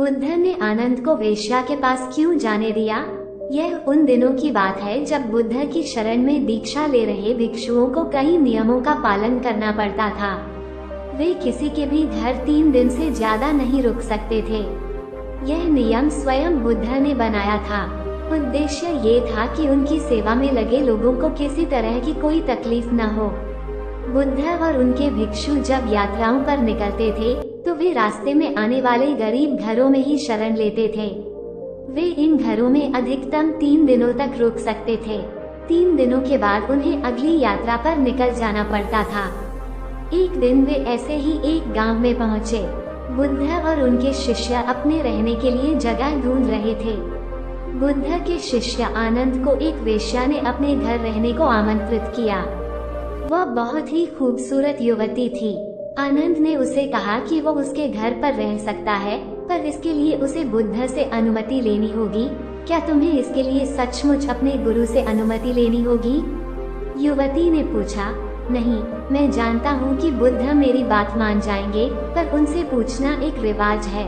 बुद्ध ने आनंद को वेश्या के पास क्यों जाने दिया? यह उन दिनों की बात है जब बुद्ध की शरण में दीक्षा ले रहे भिक्षुओं को कई नियमों का पालन करना पड़ता था। वे किसी के भी घर 3 दिन से ज्यादा नहीं रुक सकते थे। यह नियम स्वयं बुद्ध ने बनाया था। उद्देश्य ये था कि उनकी सेवा में लगे लोगों को किसी तरह की कोई तकलीफ न हो। बुद्ध और उनके भिक्षु जब यात्राओं पर निकलते थे तो वे रास्ते में आने वाले गरीब घरों में ही शरण लेते थे। वे इन घरों में अधिकतम 3 दिनों तक रुक सकते थे। 3 दिनों के बाद उन्हें अगली यात्रा पर निकल जाना पड़ता था। एक दिन वे ऐसे ही एक गांव में पहुंचे। बुद्ध और उनके शिष्य अपने रहने के लिए जगह ढूंढ रहे थे। बुद्ध के शिष्य आनंद को एक वेश्या ने अपने घर रहने को आमंत्रित किया। वह बहुत ही खूबसूरत युवती थी। आनंद ने उसे कहा कि वो उसके घर पर रह सकता है, पर इसके लिए उसे बुद्ध से अनुमति लेनी होगी। क्या तुम्हें इसके लिए सचमुच अपने गुरु से अनुमति लेनी होगी? युवती ने पूछा। नहीं, मैं जानता हूँ कि बुद्ध मेरी बात मान जाएंगे, पर उनसे पूछना एक रिवाज है।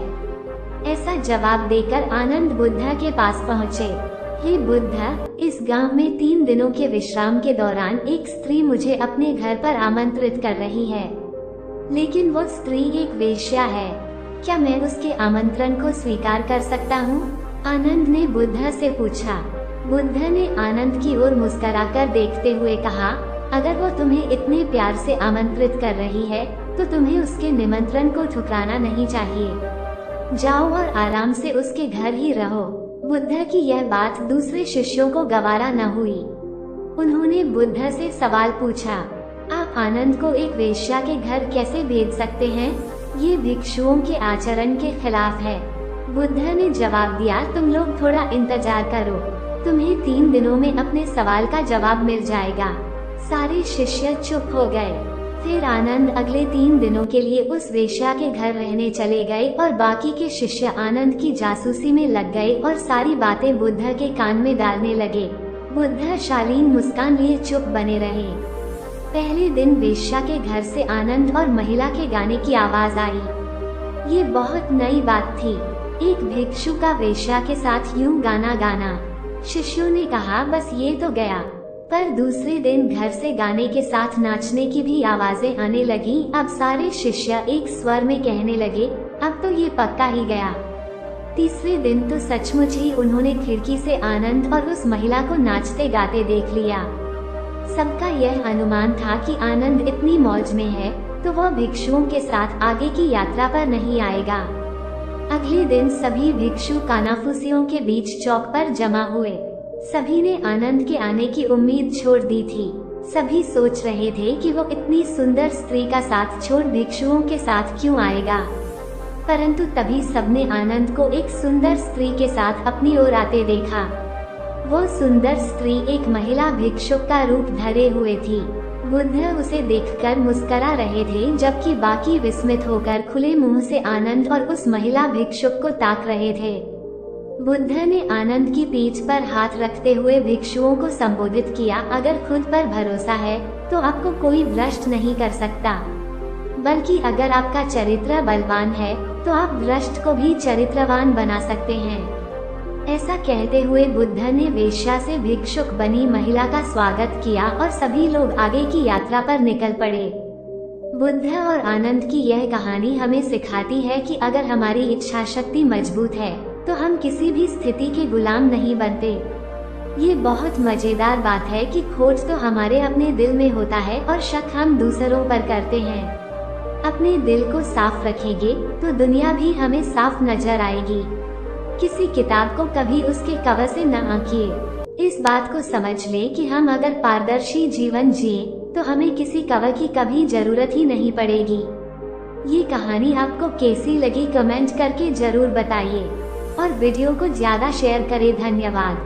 ऐसा जवाब देकर आनंद बुद्ध के पास पहुँचे। हे बुद्ध, इस गांव में 3 दिनों के विश्राम के दौरान एक स्त्री मुझे अपने घर पर आमंत्रित कर रही है, लेकिन वो स्त्री एक वेश्या है। क्या मैं उसके आमंत्रण को स्वीकार कर सकता हूँ? आनंद ने बुद्ध से पूछा। बुद्ध ने आनंद की ओर मुस्कुराकर देखते हुए कहा, अगर वो तुम्हें इतने प्यार से आमंत्रित कर रही है तो तुम्हें उसके निमंत्रण को ठुकराना नहीं चाहिए। जाओ और आराम से उसके घर ही रहो। बुद्ध की यह बात दूसरे शिष्यों को गवारा न हुई। उन्होंने बुद्ध से सवाल पूछा, आप आनंद को एक वेश्या के घर कैसे भेज सकते हैं? ये भिक्षुओं के आचरण के खिलाफ है। बुद्ध ने जवाब दिया, तुम लोग थोड़ा इंतजार करो, तुम्हें 3 दिनों में अपने सवाल का जवाब मिल जाएगा। सारे शिष्य चुप हो गए। फिर आनंद अगले 3 दिनों के लिए उस वेश्या के घर रहने चले गए और बाकी के शिष्य आनंद की जासूसी में लग गए और सारी बातें बुद्ध के कान में डालने लगे। बुद्ध शालीन मुस्कान लिए चुप बने रहे। पहले दिन वेश्या के घर से आनंद और महिला के गाने की आवाज आई। ये बहुत नई बात थी। एक भिक्षु का वेश्या के साथ यूं गाना गाना। शिष्यों ने कहा, बस ये तो गया। पर दूसरे दिन घर से गाने के साथ नाचने की भी आवाजें आने लगी। अब सारे शिष्य एक स्वर में कहने लगे, अब तो ये पक्का ही गया। तीसरे दिन तो सचमुच ही उन्होंने खिड़की से आनंद और उस महिला को नाचते गाते देख लिया। सबका यह अनुमान था कि आनंद इतनी मौज में है तो वह भिक्षुओं के साथ आगे की यात्रा पर नहीं आएगा। अगले दिन सभी भिक्षु कानाफूसियों के बीच चौक पर जमा हुए। सभी ने आनंद के आने की उम्मीद छोड़ दी थी। सभी सोच रहे थे कि वो इतनी सुंदर स्त्री का साथ छोड़ भिक्षुओं के साथ क्यों आएगा। परंतु तभी सबने आनंद को एक सुंदर स्त्री के साथ अपनी ओर आते देखा। वो सुंदर स्त्री एक महिला भिक्षुक का रूप धरे हुए थी। बुद्ध उसे देखकर मुस्कुरा रहे थे, जबकि बाकी विस्मित होकर खुले मुंह से आनंद और उस महिला भिक्षुक को ताक रहे थे। बुद्ध ने आनंद की पीठ पर हाथ रखते हुए भिक्षुओं को संबोधित किया, अगर खुद पर भरोसा है तो आपको कोई भ्रष्ट नहीं कर सकता, बल्कि अगर आपका चरित्र बलवान है तो आप भ्रष्ट को भी चरित्रवान बना सकते हैं। ऐसा कहते हुए बुद्ध ने वेश्या से भिक्षुक बनी महिला का स्वागत किया और सभी लोग आगे की यात्रा पर निकल पड़े। बुद्ध और आनंद की यह कहानी हमें सिखाती है कि अगर हमारी इच्छा शक्ति मजबूत है तो हम किसी भी स्थिति के गुलाम नहीं बनते। ये बहुत मजेदार बात है कि खोज तो हमारे अपने दिल में होता है और शक हम दूसरों पर करते हैं। अपने दिल को साफ रखेंगे तो दुनिया भी हमें साफ नजर आएगी। किसी किताब को कभी उसके कवर से न आंकिए। इस बात को समझ लें कि हम अगर पारदर्शी जीवन जिए तो हमें किसी कवर की कभी जरूरत ही नहीं पड़ेगी। ये कहानी आपको कैसी लगी कमेंट करके जरूर बताइए और वीडियो को ज्यादा शेयर करें। धन्यवाद।